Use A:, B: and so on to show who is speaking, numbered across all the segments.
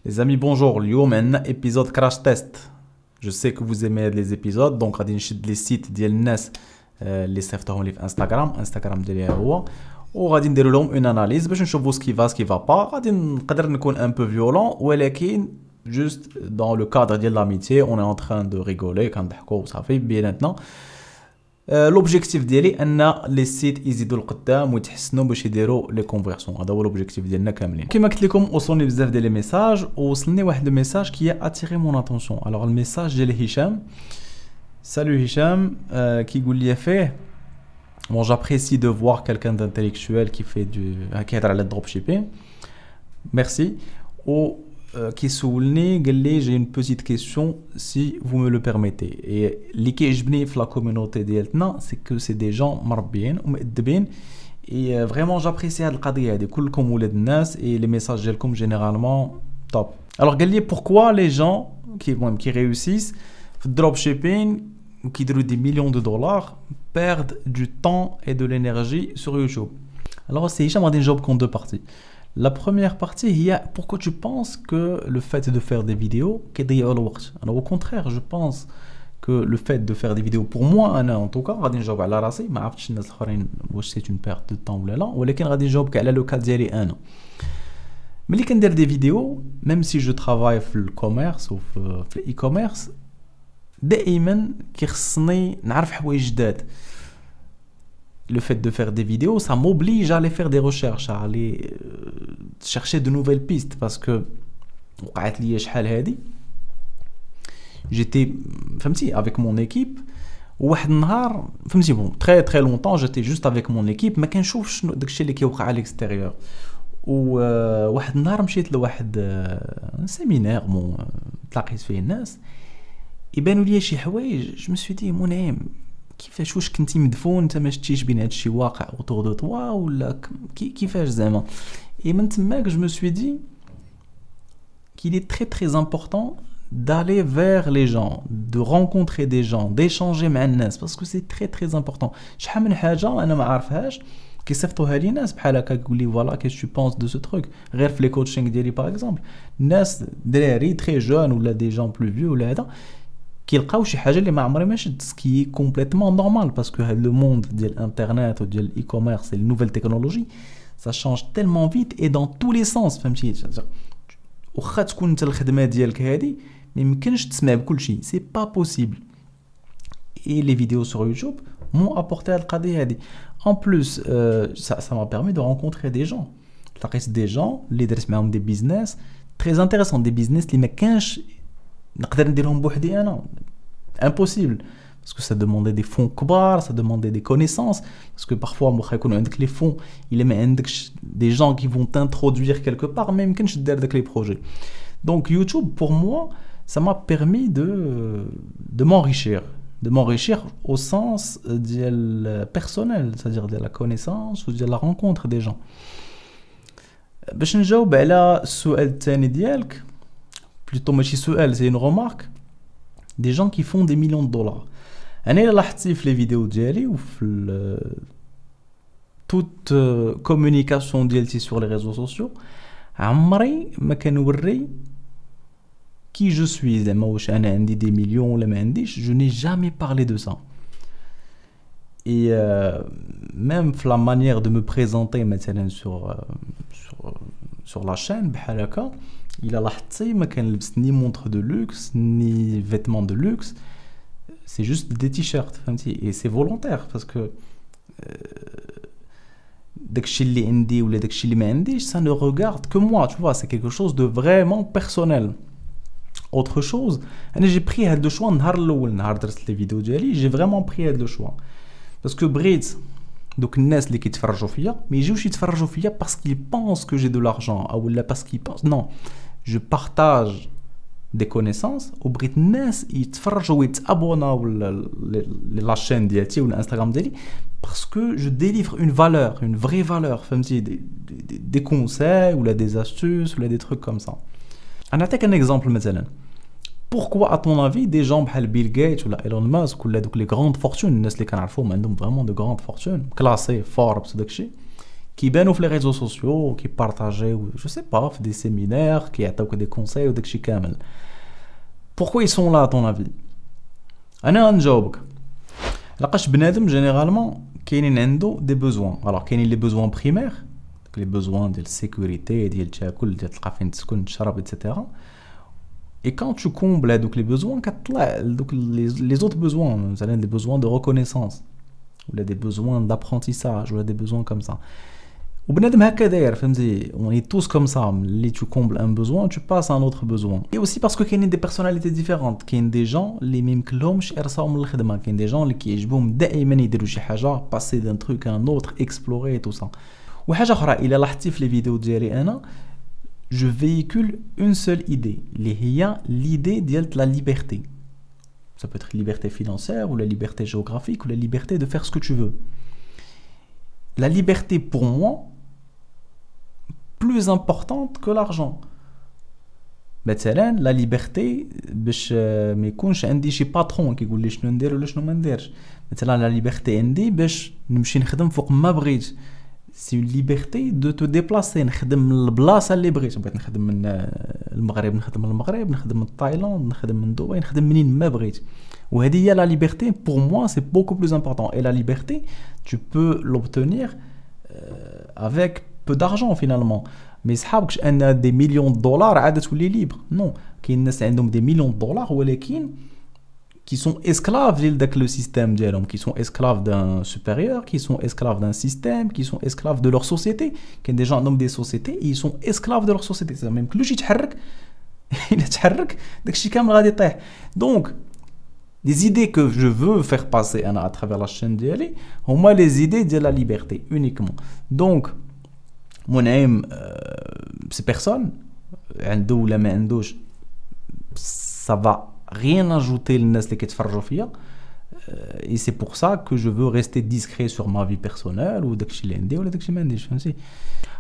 A: Les amis, bonjour. اليوم عندنا épisode crash test. Je sais que vous aimez les épisodes, donc غادي نشد les sites ديال الناس اللي صيفطوهم لي في انستغرام ديالي هو وغادي نديروا لهم une analyse باش نشوفوا ce qui va pas. غادي نقدر نكون un peu violent ولكن juste dans le cadre ديال l'amitié, on est en train de rigoler كنضحكوا وصافي بيناتنا. لوبجيكتيف ديالي ان لي سيت يزيدوا القدام ويتحسنوا باش يديروا لي كونفيرسيون. هذا هو لوبجيكتيف ديالنا كاملين. كما قلت لكم وصلني بزاف ديال لي ميساج ووصلني واحد لو ميساج كي اتيري مون اتونسيون. الوغ الميساج ديال هشام. سالو هشام كيقول لي فيه bon j'apprécie de voir quelqu'un d'intellectuel qui fait qui يهضر على الدروب شيبين. ميرسي. و كيسولني قال لي j'ai une petite question si vous me le permettez. et اللي كيعجبني في لا كوميونيتي ديالتنا c'est que c'est des gens مربيين ومؤدبين et vraiment j'apprécie هاد القضيه هادي كلكم ولاد الناس et les messages ديالكم généralement top. alors قال لي pourquoi les gens qui réussissent في الدروب شيبين وكيديروا des millions de dollars perdent du temps et de l'énergie sur YouTube. alors c'est Hicham غادي نجاوبك en deux parties. La première partie, il y a pourquoi tu penses que le fait de faire des vidéos, alors au contraire, je pense que le fait de faire des vidéos, pour moi, en tout cas, c'est une perte de temps ou là, ولكن غادي نجاوبك على le cas ديالي انا. ملي كندير des vidéos, même si je travaille في الكوميرس ou في الاي-كوميرس, دائما كيخصني نعرف حوايج جداد. Le fait de faire des vidéos, ça m'oblige à aller faire des recherches, à aller chercher de nouvelles pistes parce que وقعت لي شحال هادي j'étais فهمتي avec mon équipe وواحد النهار فهمتي bon très longtemps j'étais juste avec mon équipe ما كنشوفش شنو داكشي اللي كيوقع على الاكستيريور. وواحد النهار مشيت لواحد سيمينار تلاقيت فيه الناس يبانوا لي شي حوايج جو me suis dit منعم كيفاش واش كنتي مدفون انت ما شتيش بين هادشي واقع autour de toi ولا كيفاش زعما. et من تماك je me suis dit qu'il est très important d'aller vers les gens, de rencontrer des gens, d'échanger مع الناس parce que c'est très important. شحال من حاجه انا ما عارفهاش كيصيفطوها لي ناس بحال هكا يقول لي فوالا qu'est-ce que tu penses de ce truc. غير في لي كوتشينغ ديالي باغ اكزومبل الناس دراري très jeunes ولا des gens plus vieux ولا هذا كيلقاو شي حاجه اللي ما عمري ما شفت سكي كومبليتمون نورمال باسكو هاد لو موند ديال الانترنت وديال الاي كوميرس لي نوفيل تكنولوجي سا شانج تيلمون فيت اي دون تو لي سونس فهمتي. واخا تكون انت الخدمه ديالك هادي ما يمكنش تسمع بكل شيء سي با بوسيبل. اي لي فيديو سور يوتيوب مو ابورتي هاد القضيه هادي ان بلوس ça m'a permis de rencontrer des gens. لقيت دي جون اللي درت معاهم دي بيزنس تري انتريسون دي بيزنس اللي ما كانش نقدر نديرهم بوحدي انا impossible parce que ça demandait des fonds كبار, ça demandait des connaissances parce que parfois واخا يكونوا عندك les fonds الا ما عندكش des gens qui vont t'introduire quelque part ما يمكنش دير داك les projets. donc YouTube pour moi ça m'a permis de m'enrichir au sens ديال personnel, c'est-à-dire de la connaissance ou de la rencontre des gens. باش نجاوب على السؤال الثاني ديالك plutôt ماشي سؤال c'est une remarque des gens qui font des millions de dollars. انا الا لاحظتي في لي فيديو ديالي وفي toute communication ديالتي sur les réseaux sociaux عمري ما كنوري qui je suis زعما واش انا عندي des millions ولا ما عنديش. je n'ai jamais parlé de ça. et même la manière de me présenter مثلا sur la chaîne بحال هكا il a لاحظتي ما كنلبس ni montre de luxe ni vêtements de luxe, c'est juste des t-shirts فهمتي. et c'est volontaire parce que داكشي اللي عندي ولا داكشي اللي ما عنديش ça ne regarde que moi, tu vois, c'est quelque chose de vraiment personnel. autre chose انا j'ai pris هاد لو شوا النهار الاول نهار درت لي فيديو ديالي j'ai vraiment pris هاد لو شوا parce que بغيت دوك الناس اللي كيتفرجوا فيا ما يجيوش يتفرجوا فيا parce qu'ils pensent que j'ai de l'argent او لا parce qu'ils pensent non je partage des connaissances وبغيت الناس يتفرجوا ويتابوناو لا شين ديالتي ولا انستغرام ديالي parce que je délivre une vraie valeur فهمتي des conseils ou des astuces ou des trucs comme ça. انا نعطيك un exemple مثلا pourquoi à ton avis des gens بحال بيل غيت ولا ايلون ماسك ولا دوك لي grandes fortunes الناس اللي كنعرفوهم عندهم vraiment de grandes fortunes classées Forbes وداكشي qui بانوا في les réseaux sociaux qui partagent je sais pas في des séminaires qui يعطيوك des conseils وداكشي كامل. Pourquoi ils sont là à ton avis? انا نجاوبك. لقاش بنادم généralement كاينين عنده des besoins. Alors كاينين les besoins primaires, les besoins ديال sécurité, ديال تاكل, ديال تلقى فين تسكن, تشرب etc. Et quand tu combles هذوك les besoins كتطلع دوك les autres besoins, مثلا des besoins de reconnaissance ou des besoins d'apprentissage ou des besoins comme ça. وبنادم هكا داير فهمتي, on est tous comme ça, اللي tu combles un besoin tu passes à un autre besoin. Et aussi parce que كاينين des personnalités différentes, كاين des gens اللي ما يمكنلهمش يرساو من الخدمه, كاين des gens اللي كيعجبهم دائما يديروا شي حاجه, passer d'un truc à un autre, explorer et tout ça. وحاجه اخرى الا لاحظتي في لي فيديو ديالي انا je véhicule une seule idée اللي هي l'idée ديال la liberté. Ça peut être liberté financière ou la liberté géographique ou la liberté de faire ce que tu veux. La liberté pour moi plus importante que l'argent. مثلا la liberté باش ما يكونش عندي شي باترون كيقول لي شنو ندير ولا شنو ما نديرش. مثلا la liberté عندي باش نمشي نخدم فوق ما بغيت. C'est une liberté de te déplacer. نخدم من البلاصه اللي بغيت. بغيت نخدم من المغرب نخدم من المغرب, نخدم من تايلاند, نخدم من دبي, نخدم منين ما بغيت. وهذه هي la liberté. Pour moi c'est beaucoup plus important. Et la liberté tu peux l'obtenir avec peu d'argent finalement. Mais صحابكش ان des millions de dollars عاد تولي libre. Non, كاين الناس عندهم des millions de dollars ولكن qui sont esclaves de le système ديالهم, qui sont esclaves d'un supérieur, qui sont esclaves d'un système, qui sont esclaves de leur société. كاين des gens عندهم des sociétés et ils sont esclaves de leur société. C'est même كلشي يتحرك إلا تحرك داكشي كامل غادي يطيح. Donc les idées que je veux faire passer à travers la chaîne ديالي هما les idées de la liberté uniquement. Donc mon aim c'est personne عنده ولا ما عندوش, ça va rien ajouter للناس اللي كيتفرجوا فيا. Et c'est pour ça que je veux rester discret sur ma vie personnelle ou داكشي اللي عندي ولا داكشي اللي ما عنديش, فهمتي.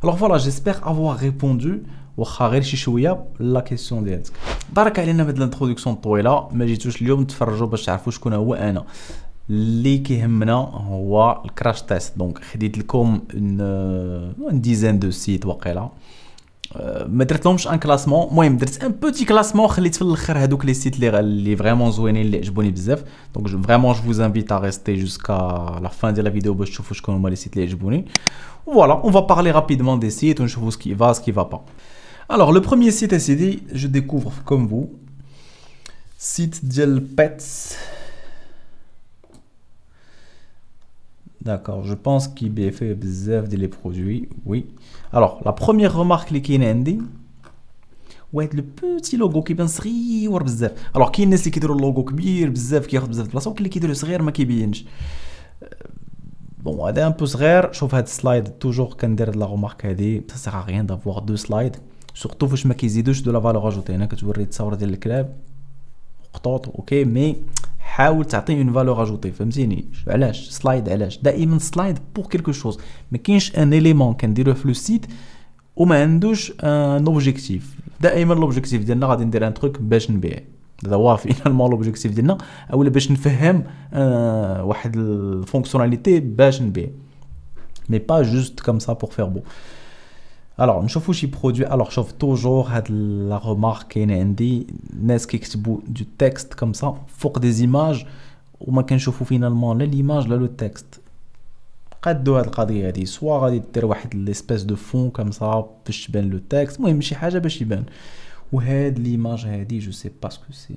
A: Alors voilà, j'espère avoir répondu واخا غير شي شويه لا كيسيون ديالك. بارك علينا بهاد الانتروداكسيون الطويله, ما جيتوش اليوم تفرجوا باش تعرفوا شكون هو انا. اللي كيهمنا هو الكراش تيست. دونك خديت لكم une dizaine de sites واقيلا, ما درت لهمش ان كلاسمون. المهم درت ان بوتي كلاسمون خليت في الاخر هذوك لي سيت اللي فريمون زوينين اللي عجبوني بزاف. دونك فريمون جو vous invite à rester jusqu'à la fin de la vidéo باش تشوفوا شكون هما لي سيت اللي عجبوني. Voilà, on va parler rapidement des sites, on voit ce qui va, ce qui va pas. Alors le premier site SCD, je découvre comme vous, site ديال Pets. D'accord, je pense qu'il a fait bzaf des produits, oui. Alors, la première remarque qui est عندي, ouais, le petit logo qui بان صغير بزاف. Alors, كاين الناس اللي كيديروا اللوغو كبير بزاف كياخذ بزاف بلاصه, وكاين اللي كيديروا صغير ما كيبينش. Bon, هذا un peu صغير. شوف هاد السلايد توجور كندير لا remarque هادي, ça sert à rien d'avoir deux slides, surtout فاش ما كيزيدوش de la valeur ajoutée. هنا كتوري التصاور ديال الكلاب قطوط, اوكي, مي حاول تعطي اون فالور اجوتي, فهمتيني. علاش سلايد؟ علاش دائما سلايد بور كيلكو شوز. ما كاينش ان اليمون كنديروه في لو سيت وما عندوش ان اوبجيكتيف. دائما لوبجيكتيف ديالنا غادي ندير ان تروك باش نبيع, هذا هو فينالمون لوبجيكتيف ديالنا, اولا باش نفهم واحد الفونكسيوناليتي باش نبيع, مي با جوست كوم سا بور فير بو. Alors نشوفوا شي برودوي. alors شوف توجور هاد لا remarque كاينه عندي, ناس كيكتبوا دو تكست كوم سا فوق دي زيماج وما كنشوفوا فينالمون لا ليماج لا لو تكست. قادوا هاد القضيه هادي, سوا غادي دير واحد ليسبيس دو فون كوم سا باش تبان لو تكست, المهم شي حاجه باش يبان. وهاد ليماج هادي جو سي با سكو سي,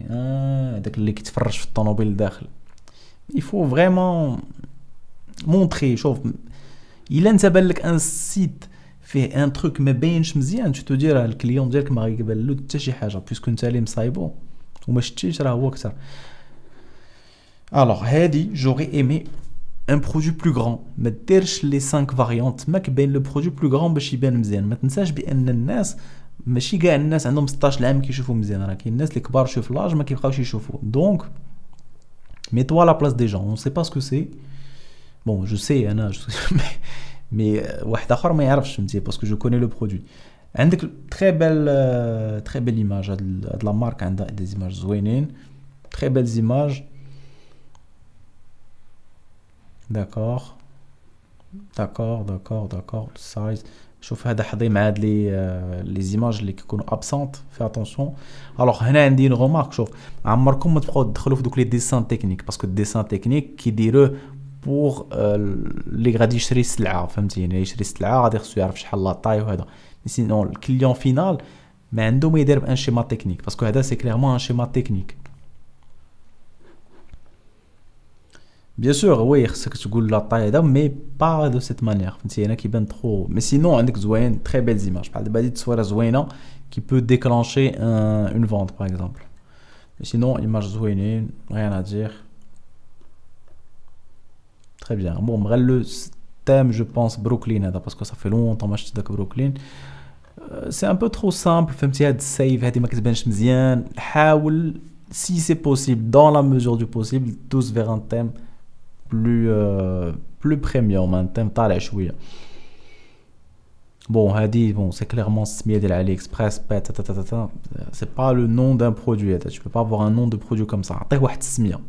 A: داك اللي كيتفرج في الطوموبيل داخل. il faut vraiment montrer. شوف الا انت بان لك ان سيت فيه ان تروك ما باينش مزيان, تو تدي راه الكليون ديالك ما غيقبل له حتى شي حاجه, بيسكو انت اللي مصايبو وما شتيش راه هو اكثر. الوغ هادي جوري ايمي ان برودوي بلو غران, ما ديرش لي 5 فاريونت, ما كيبان لو برودوي بلو غران باش يبان مزيان. ما تنساش بان الناس ماشي كاع الناس عندهم 16 عام كيشوفوا مزيان, راه كاين الناس اللي كبار شوف لاج ما كيبقاوش يشوفوا. دونك mets-toi à la place des gens, on sait pas ce que c'est. Bon, je sais, انا mais واحد اخر ما يعرفش, فهمتي, parce que je connais le produit. عندك très belle image, هاد لا مارك عندها des images زوينين, très belles images. D'accord. d'accord size. شوف هذا حظي مع هاد لي زيماج اللي كيكونوا ابسونت في اتونسيون. الوغ هنا عندي اون رومارك. شوف عمركم ما تبقاو تدخلوا في دوك لي ديسان تكنيك باسكو الديسان تكنيك كيديروه بور اللي غادي يشري السلعه، فهمتيني؟ يشري السلعه غادي خصو يعرف شحال لا طاي وهذا. سينون الكليون فينال ما عنده ما يدير بان شيما تكنيك باسكو هذا سي كليرمون ان شيما تكنيك. بيان سور وي خصك تقول لا طاي هذا مي با دو سيت مانيير، فهمتي؟ انا كيبان ترو مي سينون عندك زوين تري بيل زيماج بحال دابا هادي التصويره زوينه كي بو ديكلانشي اون فونت باغ اكزومبل. مي سينون ايماج زوينين ريان ا دير تري بيان. بون غير لو تيم جو بونس بروكلين هذا باسكو صافي لونطون ما شفت داك بروكلين سي ان بو ترو سامبل، فهمتي؟ هاد السيف هادي ما كتبانش مزيان. حاول سي سي بوسيبل دون لا ميزور دو بوسيبل دوز فيغ ان تيم plus premium un thème طالع شويه. bon هادي bon c'est clairement السميه ديال علي اكسبريس c'est pas le nom d'un produit هذا. tu peux pas avoir un nom de produit comme ça. عطيه واحد السميه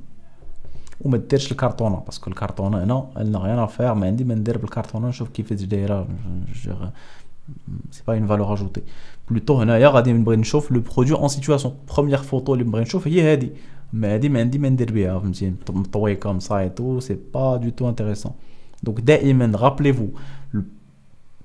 A: وما ديرش الكارطونه باسكو الكارطونه هنا elle n'a rien à faire. ما عندي ما ندير بالكارطونه نشوف كيفاش دايره c'est pas une valeur ajoutée. plutôt هنايا غادي نبغي نشوف لو برودوي en situation. première photo اللي نبغي نشوف هي هادي، ما هادي ما عندي ما ندير بها، فهمتيني؟ مطوي كوم سا اي تو سي با دو تو انتريسون. دونك دائما رابليفو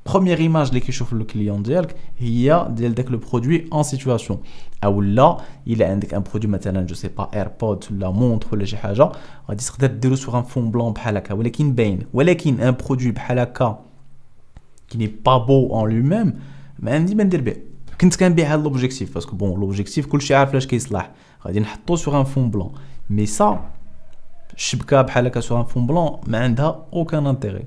A: بروميير ايماج اللي كيشوف لو كليون ديالك هي ديال داك لو برودوي اون سيتواسيون. او لا الا عندك ان برودوي مثلا جو سي با ايربود ولا مونطر ولا شي حاجه غادي تقدر ديرو سوغ ان فون بلون بحال هكا ولكن باين. ولكن ان برودوي بحال هكا كي ني با بو اون لو ميم ما عندي ما ندير به. كنت كنبيع هاد لوبجيكتيف باسكو بون لوبجيكتيف كلشي عارف لاش كيصلح، غادي نحطو سوغ ان فون بلون. مي سا الشبكه بحال هكا سوغ ان فون بلون ما عندها اوكان انتيري.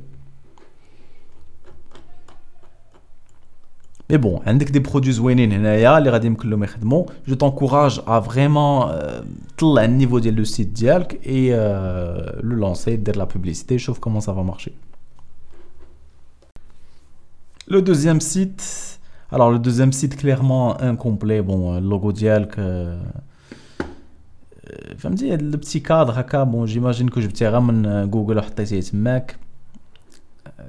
A: مي بون عندك دي برودوي زوينين هنايا اللي غادي يمكن لهم يخدموا. جو تونكوراج ا فريمون طلع النيفو ديال لو سيت ديالك اي لو لونسي دير لا بوبليسيتي شوف كومون سا فا مارشي. Le deuxième site, alors le deuxième site clairement incomplet. Bon, le logo ديالك فهمتي هاد لو بتي كادر هكا. بون جيماجين كو جبتيه غير من جوجل وحطيتيه تماك،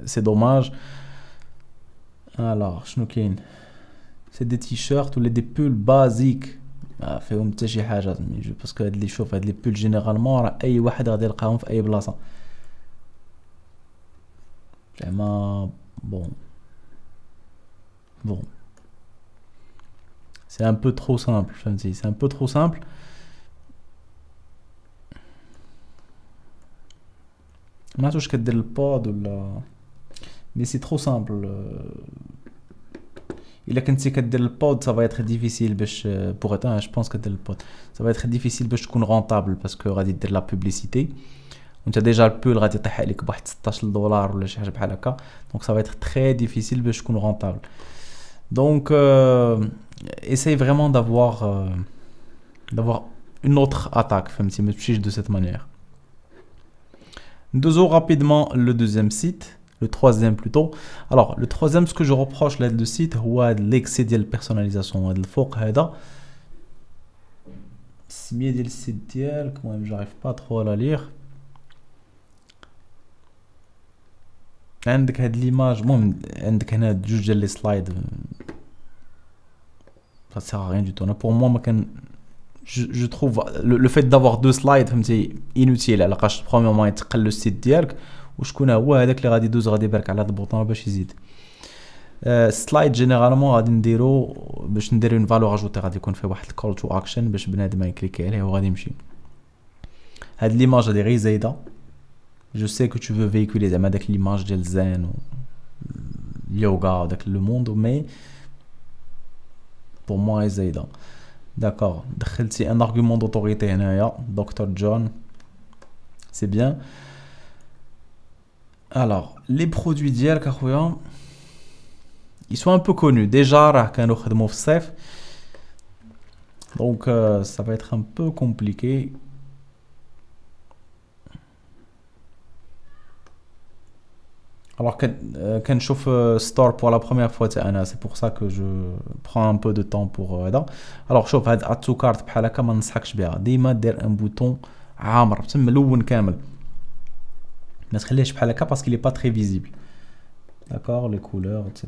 A: سي دوماج. الوغ شنو كاين؟ سي دي تي شيرت ولا دي بول بازيك ما فيهم حتى شي حاجه باسكو هاد اللي شوف هاد لي بول جينيرالمون راه اي واحد غادي يلقاهم في اي بلاصه زعما. بون c'est un peu trop simple، فهمتي؟ c'est un peu trop simple. ما عرفتش كدير البود ولا مي سي trop simple. الا كنتي كدير البود ça va être difficile باش pour être je pense كدير البود ça va être difficile باش تكون رونطابل باسكو غادي دير لا بوبليسيتي وانت ديجا البول غادي يطيح عليك بواحد 16 دولار ولا شي حاجه بحال هكا. دونك ça va être très difficile باش تكون رونطابل. Donc, essaye vraiment d'avoir une autre attaque, de cette manière. Nous faisons rapidement le deuxième site, le troisième plutôt. Alors, le troisième, ce que je reproche là de site, c'est l'excès de la personnalisation. Le faux, c'est le site quand même, j'arrive pas trop à la lire. عندك هاد ليماج المهم عندك هنا جوج ديال لي سلايد ça sert à rien du tout. pour moi ما كان je trouve le fait d'avoir deux slides فهمتي inutile علاش برومييرمون يتقل لو سيت ديالك وشكون هو هذاك اللي غادي يدوز غادي يبارك على هاد البوطون باش يزيد. سلايد جينيرالمون غادي نديرو باش نديرو اون فالور اجوتي غادي يكون فيه واحد الكول تو اكشن باش بنادم يكليكي عليه وغادي يمشي. هاد ليماج هادي غير زايده. Je sais que tu veux véhiculer زعما داك l'image ديال الزين و اليوغا وداك لو موند مي pour moi زايده. داكور دخلتي ان argument d'autorité هنايا دكتور جون سي بيان. alors les produits ديالك اخويا ils sont un peu connus déjà راه كانوا خدموا في الصيف donc ça va être un peu compliqué. Alors كنشوف ستور pour la première fois انا c'est pour ça que je prends un peu de temps pour هذا. alors شوف هاد اتو كارت بحال هكا ما ننصحكش بها. ديما دير ان بوطون عامر تما ملون كامل ما تخليهش بحال هكا parce qu'il est pas très visible. D'accord, les couleurs, etc.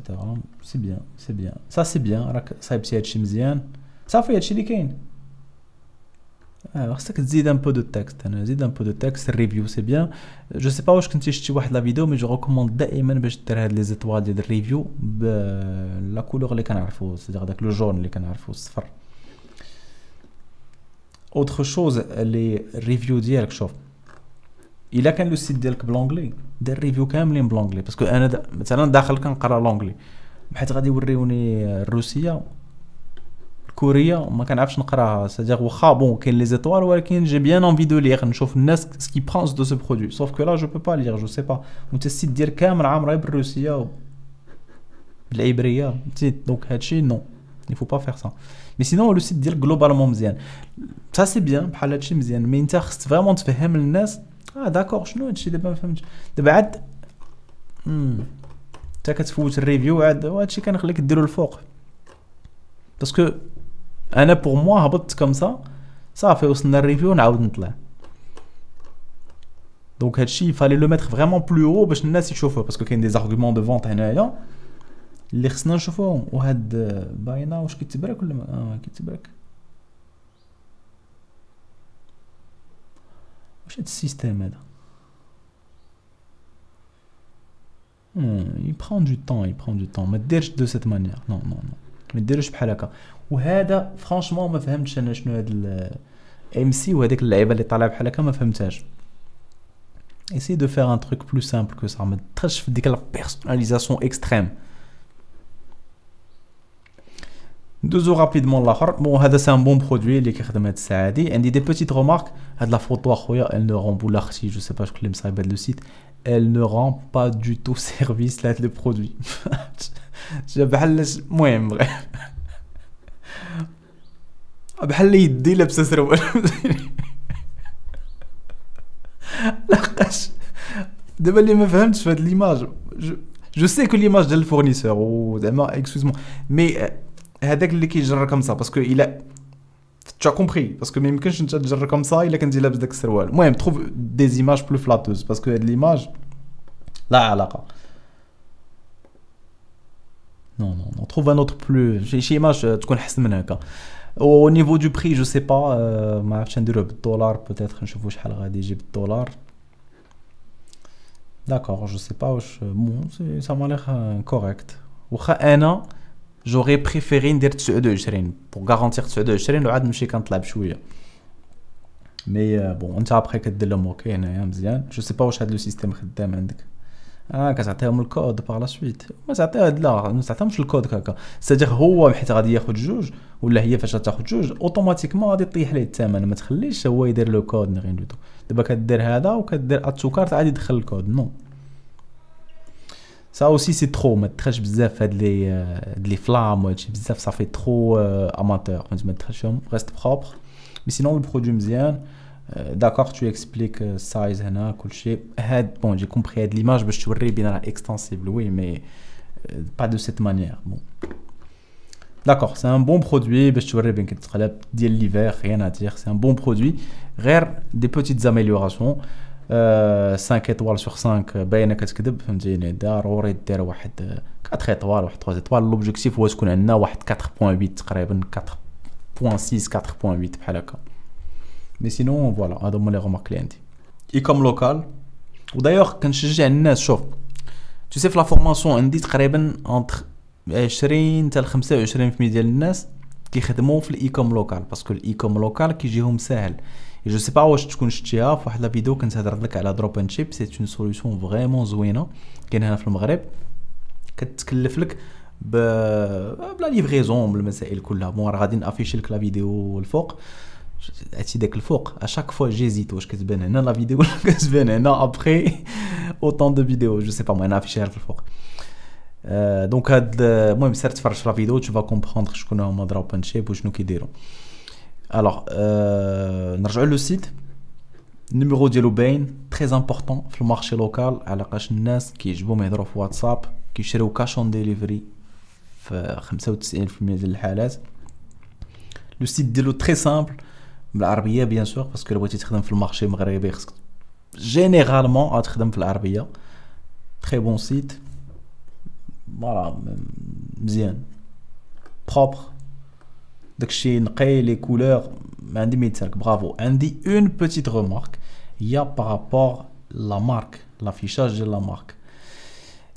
A: C'est bien, c'est bien. Ça c'est bien, راك صايبتي هادشي مزيان. صافي هادشي اللي كاين. خصك تزيد ان بو دو تكست. انا زيد ان بو دو تكست. الريفيو سي بيان. جو سي با واش كنتي شتي واحد لا فيديو مي جو ريكوموند دائما باش دير هاد لي زيتوال ديال الريفيو لا كولور اللي كنعرفو، سيدي داك لو جون اللي كنعرفو الصفر. اوتر شوز لي ريفيو ديالك، شوف الا كان لو سيت ديالك بلونجلي دير ريفيو كاملين بلونجلي، باسكو انا مثلا داخل كنقرا لونجلي حيت غادي يوريوني الروسيه الكوريه ما كنعرفش نقراها، سادير واخا بون كاين لي زيتوال ولكن جي بيان انفي دو لير نشوف الناس سكي بونس دو سو برودوي، سوف كو لا جو بو با لير جو سي با، وانت السيت ديالك كامل عامره بالروسيه بالعبريه دونك هادشي نو il faut pas faire ça. Mais sinon le site ديالك globalement مزيان، ça c'est bien بحال هادشي مزيان، مي انت خصك فريمون تفهم للناس داكور شنو هادشي دابا ما فهمتش دابا عاد انت كتفوت الريفيو عاد هادشي كنخليك ديرو الفوق، باسكو انا بور موا هبطت كوم صافي وصلنا الريفيو نعاود نطلع، دونك هادشي فالي لو ميتر فريمون بلو هو باش الناس يشوفوه، باسكو كاين دي زارغومون دو فونت هنايا اللي خصنا نشوفوهم، وهاد باينه واش كيتبرك ولا ما كيتبرك، واش هاد السيستيم هذا il prend du temps ما ديرش دو سيت مانيير، نو ما ديروش بحال هكا. وهذا فرانشمون ما فهمتش انا شنو هاد ام سي وهذيك اللعيبه اللي طالعه بحال هكا ما فهمتهاش. essayez de faire un truc plus simple que ça، ما تدخلش في ديك لا بيرسوناليزاسيون اكستريم. ندوزو رابيدمون الاخر. بون هذا سي ان بون برودوي اللي كيخدم هاد الساعه هادي. عندي دي بوتيت رومارك. هاد لا فوتو اخويا ال نو رون بولا اختي جو سي با شكون اللي مصايب هاد لو سيت، elle ne rend pas du tout service لهاد لو برودوي. بحال المهم بحال يدي لابسه سروال لقاش دابا اللي ما فهمتش في هاد ليماج جو سي كو ليماج ديال الفورنيسور وزعما اكسكوزمون مي هذاك اللي كيجر كم صا باسكو الا tu as compris باسكو ما يمكنش انت تجر كم صا الا كنتي لابس داك السروال. المهم تروف دي زيماج بلو فلاتوز باسكو هاد ليماج لا علاقه. نو تروف ان اوتر بلو شي ايماج تكون احسن من هكا. او نيفو دو بري جو سي با ما عرفتش نديروه بالدولار بوتيتر نشوفوا شحال غادي يجي بالدولار. داكور جو سي با واش بون سي سا مالير كوريكت. واخا انا جوري بريفيري ندير 29 بور غارونتير 29 وعاد نمشي كنطلع بشويه. مي بون انت ابخي كدير لهم اوكي هنايا مزيان. جو سي با واش هاد لو سيستيم خدام عندك كتعطيهم الكود بار لا سويت. ما تعطيها لا ما تعطيهمش الكود هكا سادير هو حيت غادي ياخذ جوج ولا هي فاش تاخذ جوج اوتوماتيكمون غادي طيح ليه الثمن. ما تخليش هو يدير لو كود ني غير دوتو. دابا كدير هذا وكدير اتوكارت عادي يدخل الكود نو ça aussi c'est trop. ما تدخلش بزاف هاد لي فلام وهادشي بزاف صافي ترو اماتور. ما تدخلشهم ريست بروبر. مي سينون البرودوي مزيان. داكور تو اكسبليك السايز هنا كلشي. هاد بون جي كومبري هاد ليماج باش توري بين راه اكستنسيبل وي مي با دو سيت مانيير. بون داكور سي ان بون برودوي باش توري بين كتقلب ديال ليفير rien à dire. سي ان بون برودوي غير دي بوتيت زاميليوراسيون. 5 étoiles sur 5 باينه كتكذب فهمتيني. ضروري دير واحد 4 étoiles واحد 3 étoiles. لوبجيكتيف هو تكون عندنا واحد 4.8 تقريبا 4.6 4.8 بحال هكا. مي سينون فوالا هادو هما لي رومارك اللي عندي. اي كوم لوكال. ودايوغ كنشجع الناس شوف تو سي في لا فورماسيون عندي تقريبا انتر 20 حتى ل 25% ديال الناس كيخدموا في الاي كوم لوكال باسكو الاي كوم لوكال كيجيهم ساهل. جو سي با واش تكون شتيها في واحد لا فيديو كنت هضرت لك على دروب اند شيب. سي اون سوليوشن فريمون زوينه كاين هنا في المغرب كتكلف لك بلا ليفريزون بالمسائل كلها. بون راه غادي نافيشي لك لا فيديو الفوق هادشي داك الفوق اشاك فوا جيزيت واش كتبان هنا لا فيديو ولا كتبان هنا ابري اوطون دو فيديو جو سي با ما نافيشيها لك الفوق. دونك هاد المهم سير تفرج في لا فيديو تو فا كومبروندر شكون هما دروب اند شيب وشنو كيديروا. الوغ نرجعوا لو سيت. النيميرو ديالو باين تري امبورطون في المارشي لوكال علاقاش الناس كيعجبهم يهضروا في واتساب كيشريو كاش اون ديليفري في 95% ديال الحالات. لو سيت ديالو تري سامبل بالعربيه بيان سور باسكو الا بغيتي تخدم في المارشي المغربي خصك généralement غتخدم في العربيه. Très bon site. Voilà, مزيان propre داكشي نقي لي كولور ما عندي ما يتسالك برافو. عندي اون بوتيت ريمارك هي بارابور لا مارك لافيشاج ديال لا مارك.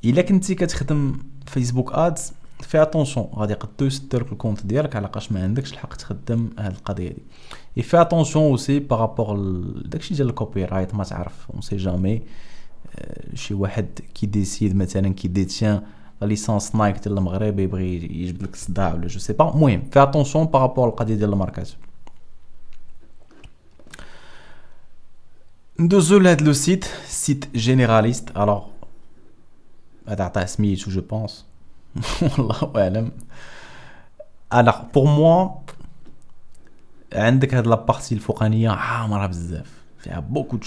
A: الا كنتي كتخدم فيسبوك ادز في اتونسيون غادي يقدو يسدلك الكونت ديالك علاقاش ما عندكش الحق تخدم هاد القضيه دي. اي في اتونسيون اوسي بارابور داكشي ديال الكوبي رايت ما تعرف اون سي جامي شي واحد كي ديسيد مثلا كي ديتيان لا ليسانس نايك ديال المغرب يبغي يجبد لك الصداع ولا جو سي با. المهم في اتونسيون بارابور القضيه ديال الماركات. ندوزو لهاد لو سيت جينيراليست. الوغ هذا عطاه سميتو جو بونس والله اعلم. الوغ بور موا عندك هاد لابارتي الفوقانيه عامره بزاف فيها بوكو دو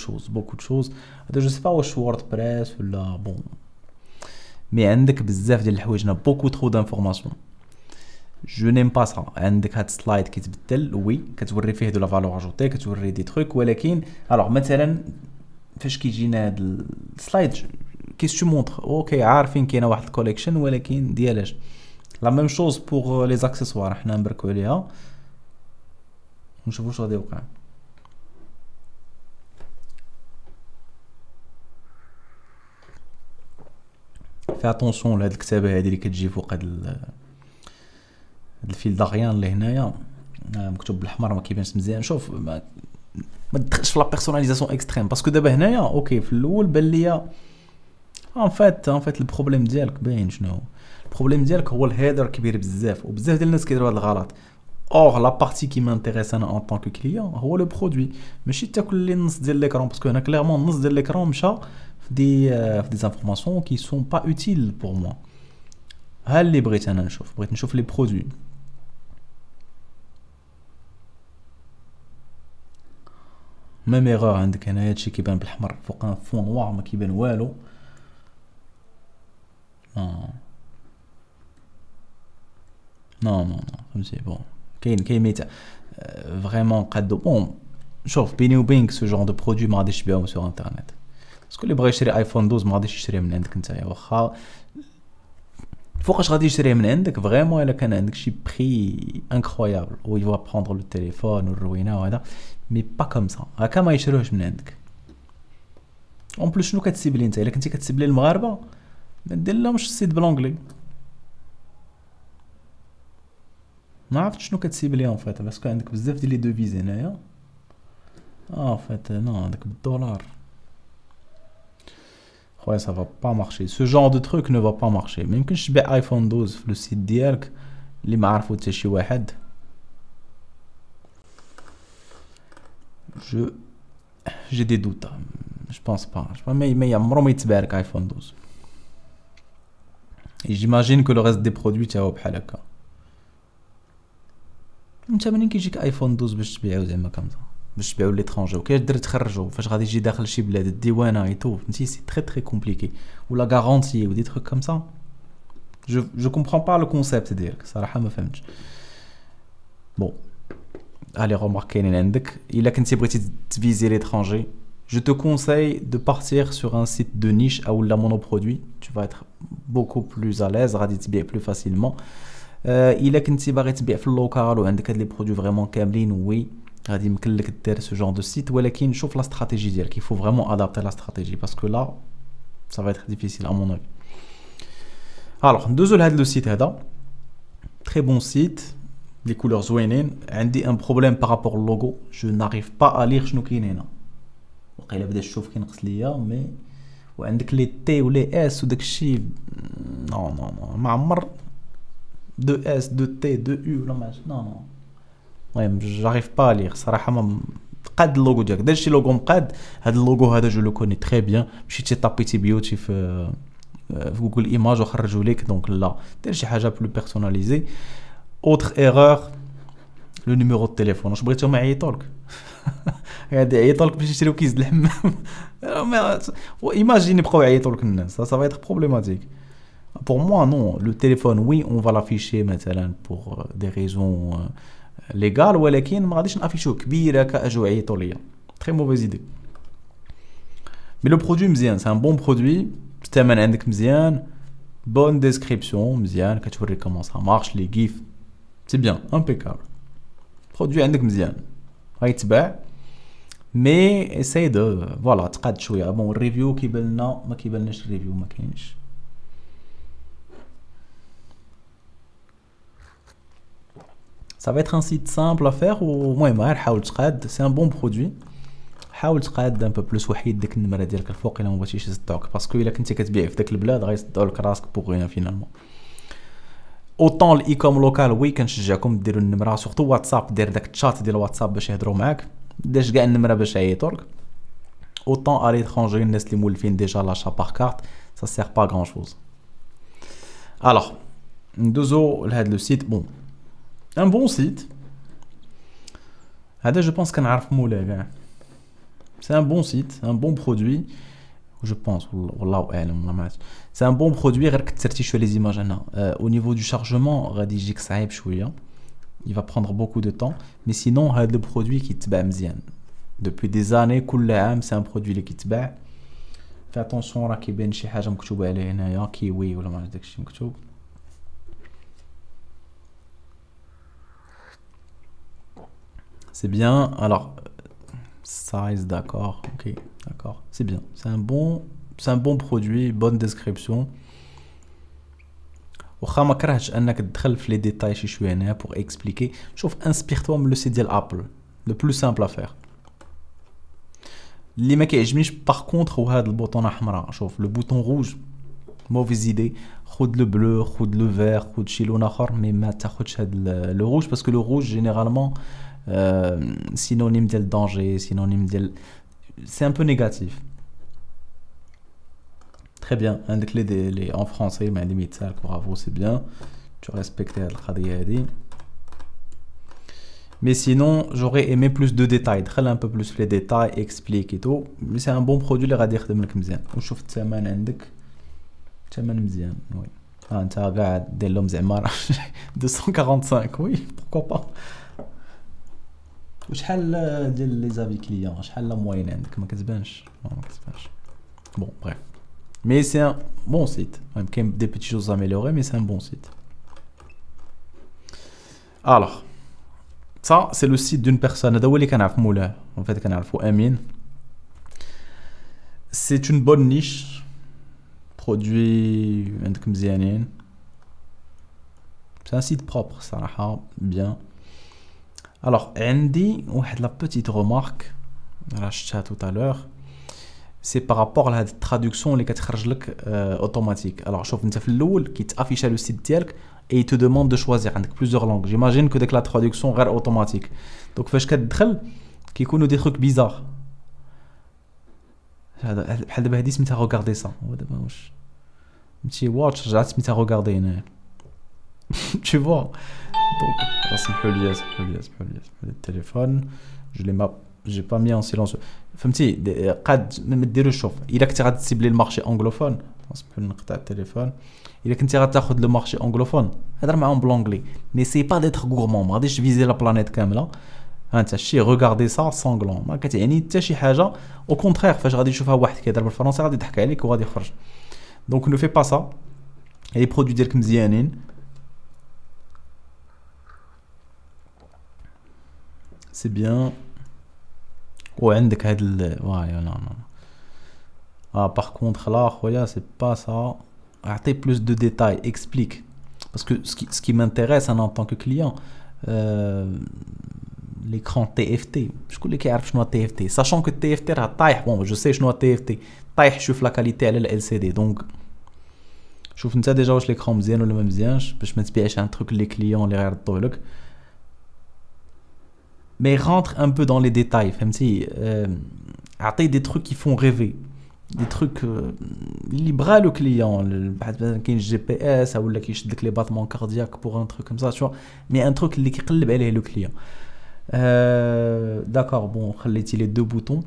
A: شوز هذا جو سي با واش ووردبريس ولا بون مي عندك بزاف ديال الحوايج بوكو ترو دانفورماسيون. جو نيم با سا. عندك هاد سلايد كيتبدل وي كتوري فيه دو لا فالور اجوتي كتوري دي تروك ولكن الوغ مثلا فاش كيجينا هاد السلايد كيس تو مونطر اوكي عارفين كاينه واحد الكوليكشن ولكن ديالاش لا ميم شوز بوغ لي زاكسيسوار حنا نبركو عليها ونشوفو واش غادي يوقع. في اتونسيون لهاد الكتابه هادي اللي كتجي فوق هاد الفيل داغيان اللي هنايا مكتوب بالحمر ما كيبانش مزيان. شوف ما تدخلش في لا بيرسوناليزاسيون اكستريم باسكو دابا هنايا اوكي في الاول بان ليا ان فات البروبليم ديالك باين شنو البروبليم ديالك هو الهيدر كبير بزاف وبزاف ديال الناس كيديروا هاد الغلط. اور لا بارتي كي مانتيريس انا ان طون كو كليون هو لو برودوي ماشي تاكل لي النص ديال ليكرون باسكو هنا كليرمون النص ديال ليكرون مشى في دي زانفورماسيون كي سون با اوتيل بور موا. ها اللي بغيت انا بغيت نشوف لي برودوي. ميم ايغور عندك هنايا هادشي كيبان بالحمر فوق ان فون نوار ما كيبان والو. نو فهمتي بون كاين ميتا فريمون قادو بون. شوف بيني وبينك سو جون دو برودوي ما غاديش تبيعهم سور انترنت باسكو اللي بغى يشري ايفون 12 ما غاديش يشريه من عندك نتايا واخا فوقاش غادي يشريه من عندك فريمون الا كان عندك شي بري انكرويابل و يفوا بروندر لو تيليفون والروينه وهذا مي با كوم سا هكا ما يشروهش من عندك. اون بليس شنو كتسيبلي نتا الا كنتي كتسيبلي المغاربه ما دير لهمش السيت بلونجلي ما عرفت شنو كتسيبلي اون فيت باسكو عندك بزاف ديال لي دوفيز هنايا فيت نو عندك بالدولار خويا ça va pas marcher ce genre de truc ne va pas marcher. ما يمكنش تبيع ايفون 12 في لو سيت ديالك اللي ما عرفو حتى شي واحد. j'ai des doutes je pense pas mais عمرو ما يتباع لك ايفون 12 et j'imagine que le reste des produits تا هو بحال هكا. انت منين كيجيك ايفون 12 باش تبيعو زعما كامزا باش تبيعو ليترونجي وكيفاش دير تخرجو فاش غادي يجي داخل شي بلاد الديوانه اي تو فهمتي سي تري كومبليكي ولا غارونتي ودي تروك كوم سا. جو كومبرون با لو كونسيبت ديالك صراحه ما فهمتش. بون allez remarquer عندك الا كنتي بغيتي تفيزي ليترونجي je te conseille de partir sur un site de niche ou la monoproduit tu vas être beaucoup plus à l'aise غادي تبيع plus facilement. الا كنتي باغي تبيع في اللوكال وعندك هاد لي برودوي فريمون كاملين وي غادي يمكن لك دير سو جون دو سيت ولكن شوف لا استراتيجي ديالك il faut vraiment adapter la stratégie parce que là ça va être difficile à mon avis. alors ندوزو لهاد لو سيت هذا très bon site les couleurs زوينين. عندي un problème par rapport au logo je n'arrive pas à lire شنو كاين هنا وقيلا بدا الشوف كينقص ليا مي وعندك لي تي ولي اس وداك الشيء نو ما عمر دو اس دو تي دو يو ولا ما نو المهم جاريف با لير صراحه ما قاد اللوغو ديالك دير شي لوغو مقاد. هذا اللوغو هذا جو لو كوني تري بيان مشيتي طابيتي بيوتي في جوجل ايماج وخرجوا لك دونك لا دير شي حاجه بلو بيرسوناليزي. اوتر ايرور لو نيميرو دو تليفون واش بغيتهم يعيطولك غادي يعيطولك باش يشريو كيس د الحمام ايماجيني بقاو يعيطولك الناس ça va être problématique. Pour moi non le téléphone oui on va l'afficher مثلا pour des raisons légales ولكن ما غاديش نافيشوه كبير هكا اجو يعيطوا ليا très mauvaise idée. Mais le produit مزيان, c'est un bon produit, الثمن عندك مزيان, bonne description مزيان, كتوري comment ça marche, les gifs, c'est bien, impeccable. Produit عندك مزيان, غيتباع. Mais essaye de voilà تقاد شويه. bon الريفيو كيبان لنا ما كيبانلناش الريفيو ما كاينش. Ça va être un site simple à faire ومهم غير حاول تقاد. c'est un bon produit. حاول تقاد ان بو بلوس وحيد ديك النمره ديالك الفوق الا ما بغيتيش يصدعوك باسكو الا كنتي كتبيع في داك البلاد غيصدعوا لك راسك بوغ ريان فينالمون. اوطون الاي كوم لوكال وي كنشجعكم ديروا النمره سورتو واتساب. دير داك الشات ديال واتساب باش يهضروا معاك. داش كاع النمره باش يعيطولك. اوطون ا ليترونجي الناس اللي مولفين ديجا لاشا باغ كارت سا سير با غران شوز. الوغ ندوزو لهاد لو سيت. بون ان بون سيت هذا جو بونس كنعرف مولا كاع. C'est un bon site, un bon produit, je pense. C'est un bon produit. Les images au niveau du chargement, il va prendre beaucoup de temps. Mais sinon, le produit qui te bat bien. Depuis des années, c'est un produit qui te bat. Fais attention à qui ben chez Hajam Koutoub à kiwi ou la marque Koutoub. C'est bien. Alors. Size, d'accord, ok, d'accord, c'est bien, c'est un bon produit, bonne description. واخا ما كرهتش انك تدخل في لي ديتاي شي شويه هنا pour expliquer. شوف انسبيرتوا من لو سيت ديال ابل لو بلو سامبل افير. اللي ما كيعجبنيش باغ كونطخ هو هذا البوطون حمراء. شوف لو بوطون روج موفيز ايدي. خود لو بلو خود لو فير خود شي لون اخر مي ما تاخذش هذا لو روج باسكو لو روج جينيرالمون synonyme de danger, synonyme de... C'est un peu négatif. Très bien. En français, bravo, c'est bien. Tu respectes la khadiyadi. Mais sinon, j'aurais aimé plus de détails. Un peu plus les détails, explique et tout. Mais c'est un bon produit, le radix de Mzien. On chauffe الثمن عندك. الثمن مزيان, oui. انت قاعد دير لهم زعما 245, oui, pourquoi pas. وشحال ديال لي زافي كليون شحال لا موين عندك ما كتبانش bon bref mais c'est un bon site même qu'il y a des petites choses à améliorer mais c'est un bon site. Alors ça c'est le site d'une personne هذا هو اللي كنعرف مولاه en fait كنعرفو امين. c'est une bonne niche produit عندك مزيانين. c'est un site propre صراحه bien. Alors, عندي واحد la petite remarque رشتها tout à l'heure, c'est par rapport à la traduction اللي كتخرج لك automatique. Alors شوف انت في الاول كيتافيش لو سيت ديالك et il te demande de choisir. عندك plusieurs langues. J'imagine que dès que la traduction غير automatique. Donc فاش كتدخل كيكونوا des trucs bizarres. هذا بحال دابا هادي سميتها regarder ça. هو دابا واش مشي watch رجعت سميتها regarder هنا. Tu vois. Donc, le téléphone, j'ai pas mis en silence. فهمتي قاد ما ديروش. شوف الا كنتي غتسيبلي المارشي انغلوفون نقدر نقطع التليفون. الا كنتي غتاخذ لو مارشي انغلوفون هضر معاهم بلونغلي مي سي با ديتر غورمون. ما غاديش فيزي لا بلانيت كامله. انت شي ريغاردي سا سانغلون ما كتعني حتى شي حاجه. او كونترير فاش غادي تشوفها واحد كيهضر بالفرنسي غادي يضحك عليك وغادي يخرج. دونك نو في با سا. لي برودوي ديالك مزيانين. C'est bien. وعندك هاد non non. Ah par contre là خويا c'est pas ça. اعطي plus de détails, explique. Parce que ce qui m'intéresse en tant que client l'écran TFT. شكون اللي كيعرف شنو TFT sachant que TFT راه طايح. bon je sais شنو TFT طايح. شوف لا كاليتي على ال LCD. donc شوف انت ديجا واش l'écran مزيان ولا ما مزيانش باش ما تبيعش un truc les clients اللي غيردوه لك. Mais rentre un peu dans les détails, فهمتي. اعطي des trucs qui font rêver, des trucs اللي بغا le client. بحال كاين جي بي اس ولا كيشد لك لي باتمون كاردياك pour un truc comme ça, tu vois. mais un truc اللي كيقلب عليه le client. D'accord, bon, خليتي les deux boutons.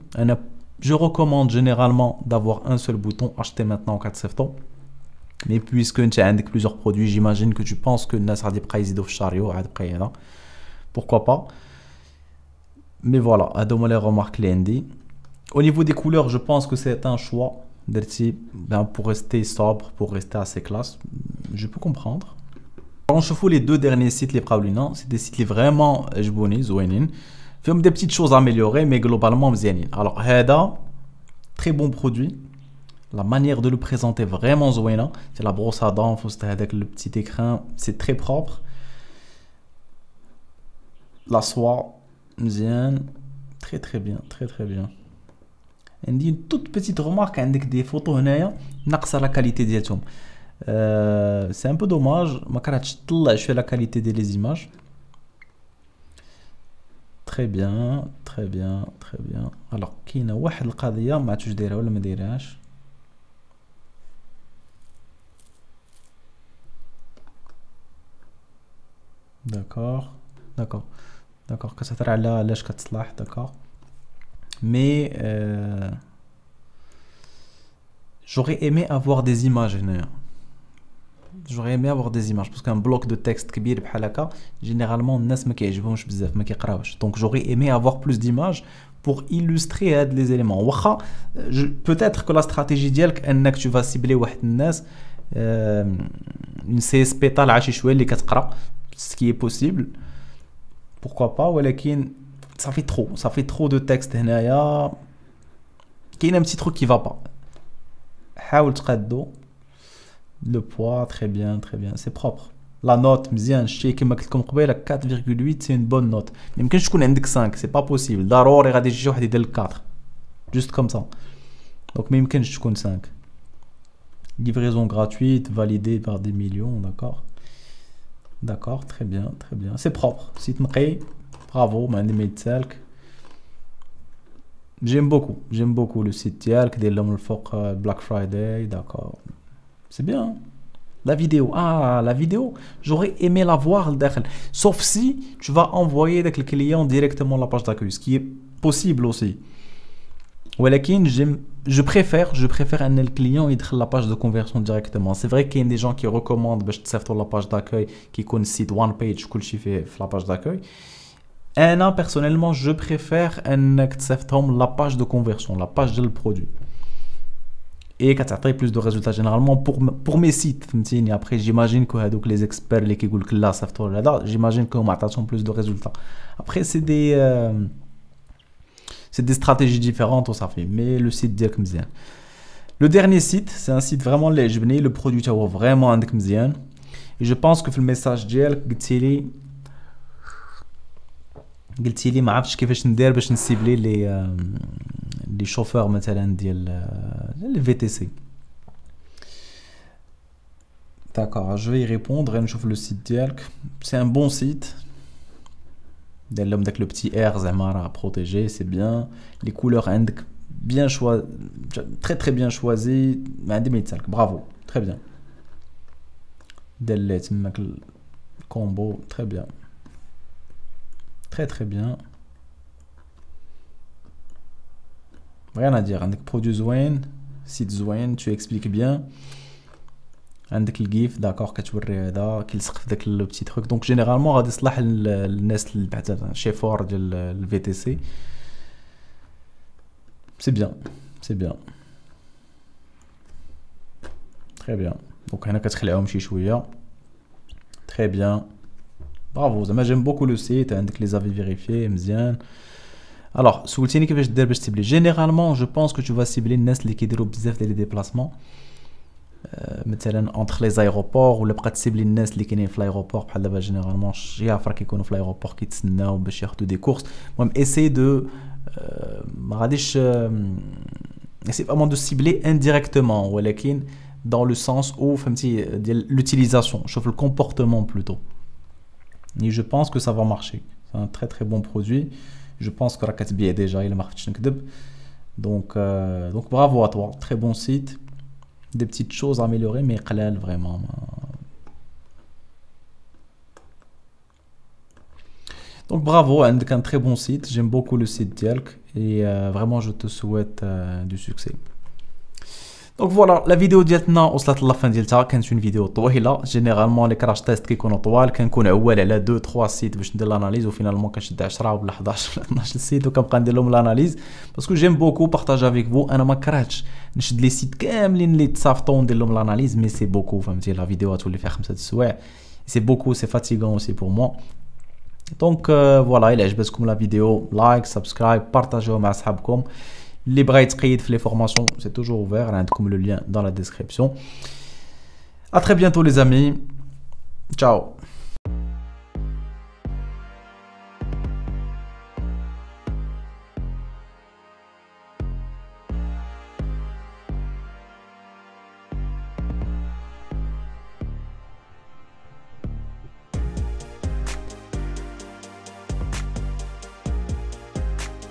A: Je recommande généralement d'avoir un seul bouton. Acheter maintenant en 4 septembre. Mais puisque tu as plusieurs produits, j'imagine que tu penses que الناس غادي يبقى يزيدوا في الشاريو عاد بقى هنا. Pourquoi pas. Mais voilà, هادو هما لي remarques اللي عندي. Au niveau des couleurs, je pense que c'est un choix درتي pour rester sobre, pour rester assez classe. Je peux comprendre. On chauffe les deux derniers sites les Praulina, c'est des sites qui vraiment جبوني زوينين. فيهم des petites choses à améliorer mais globalement مزيانين. Alors هذا très bon produit. La manière de le présenter vraiment زوينة. C'est la brosse à dents, avec le petit écrin, c'est très propre. La soie مزيان, très très bien, très très bien. عندي une toute petite remarque عندك des photos هنايا ناقصه la qualité ديالهم. C'est un peu dommage, ما كرهتش تطلع شويه la qualité ديال les images. Très bien, très bien, très bien. Alors كاينه واحد القضيه ما عرفتش دايرها ولا ما دايرهاش. D'accord, d'accord, d'accord. كتهضر على علاش كتصلح, d'accord. Mais j'aurais aimé avoir des images هنايا. J'aurais aimé avoir des images parce qu'un bloc de texte كبير بحال هكا généralement الناس ما كيعجبهمش بزاف, ما كيقراوش. Donc j'aurais aimé avoir plus d'images pour illustrer هاد les éléments. واخا peut-être que la stratégie ديالك انك tu vas cibler واحد الناس une CSP طالعه شي شويه اللي كتقرا, ce qui est possible. Pourquoi pas, ولكن ça fait trop de texte هنايا. كاين un petit truc qui va pas. حاول تقادو. Le poids, très bien, c'est propre. La note, مزيان, شتي كما قلت لكم قبيله 4.8 c'est une bonne note. ما يمكنش تكون عندك 5, c'est pas possible. ضروري غادي يجي واحد يدير لك 4. Juste comme ça. Donc ما يمكنش تكون 5. Livraison gratuite, validée par des millions, d'accord. D'accord, très bien, très bien. C'est propre. Site نقي. Bravo, ما عندي ما يتسالك. J'aime beaucoup le site ديالك, داير لهم الفوق Black Friday, d'accord. C'est bien. La vidéo, j'aurais aimé la voir le sauf si tu vas envoyer avec le client directement la page d'accueil, ce qui est possible aussi. ولكن je préfère que le client يدخل la page de conversion directement. C'est vrai qu'il y a des gens qui recommandent باش تصيفطوا la page d'accueil qui يكون site one page كلشي في la page d'accueil. انا personnellement je préfère انك تصيفطهم la page de conversion, la page ديال البرودوي. Et كتعطي plus de résultats généralement pour mes sites, فهمتيني. Après j'imagine que هذوك les experts اللي كيقول لك لا صيفطوا هذا, j'imagine que ما عطاتهم plus de résultats. Après c'est des stratégies différentes وصافي, mais le site ديالك مزيان. Le dernier site, c'est un site vraiment اللي عجبني, le produit تا هو vraiment عندك مزيان. Et je pense que في الميساج ديالك قلتي لي ما عرفتش كيفاش ندير باش نسيبلي لي شوفور مثلا ديال لي في تي سي. D'accord, je vais y répondre. نشوف le site ديالك. C'est un bon site. داير لهم داك لو بتي ار زعما راه بروتيجي, c'est bien. Les couleurs عندك bien choisi, très bien choisi. ما عندي ما يتسالك. Bravo, très bien. داير لي تماك الكومبو, très bien. Très bien. Rien à dire. عندك produit زوين, site زوين, tu expliques bien. عندك الجيف, d'accord, كتوري هذا كيلصق في داك لو بتي تروك. دونك جينيرالمون غادي يصلح للناس اللي بعدا شيفور ديال الفي تي سي. C'est bien. Très bien. دونك هنا كتخلعهم شي شويه. Très bien. Bravo, j'aime beaucoup le site, عندك les avis vérifiés, مزيان. Alors, سولتيني كيفاش دير باش تسيبلي. Généralement, je pense que tu vas cibler الناس اللي كيديروا بزاف ديال لي ديبلاسمون. مثلا entre les aéroports, ولا بقى تسيبلي الناس اللي كاينين في الايروبور بحال دابا جينيرالمون يعرف راه كيكونوا في الايروبور كيتسناو باش ياخذوا دي كورس. المهم essayer de ما غاديش essayer vraiment de cibler indirectement, ولكن dans le sens où فهمتي ديال l'utilisation, شوف le comportement plutôt. Et je pense que ça va marcher. C'est un très bon produit. Je pense que راك كتبيع déjà, il ما خفتش نكذب. Donc bravo à toi, très bon site. Des petites choses à améliorer, mais قلال vraiment. Donc bravo, عندك un très bon site. J'aime beaucoup le site ديالك et vraiment je te souhaite du succès. دونك فوالا لا فيديو ديالتنا وصلت لافان ديالتها. كانت اون فيديو طويله. جينيرالمون لي كراش تيست كيكونوا طوال، كنكون عوال على 2 3 سيت باش ندير لاناليز، وفينالمون كنشد 10 ولا 11 ولا 12 سيت وكنبقى ندير لهم لاناليز باسكو جيم بوكو بارطاج افيك فو. انا ما كرهتش نشد لي سيت كاملين اللي تصافطوا ندير لهم لاناليز، مي سي بوكو فهمتي. لا فيديو تولي فيها 5 السوايع، سي بوكو، سي فاتيغون اوسي بور موا. دونك فوالا الى عجبتكم لا فيديو لايك سبسكرايب بارطاجوها مع صحابكم. اللي بغا يتقيد في لي فورماسيون سي توجور اوفير، عندكم لو لين dans la description. À très bientôt les amis. Ciao.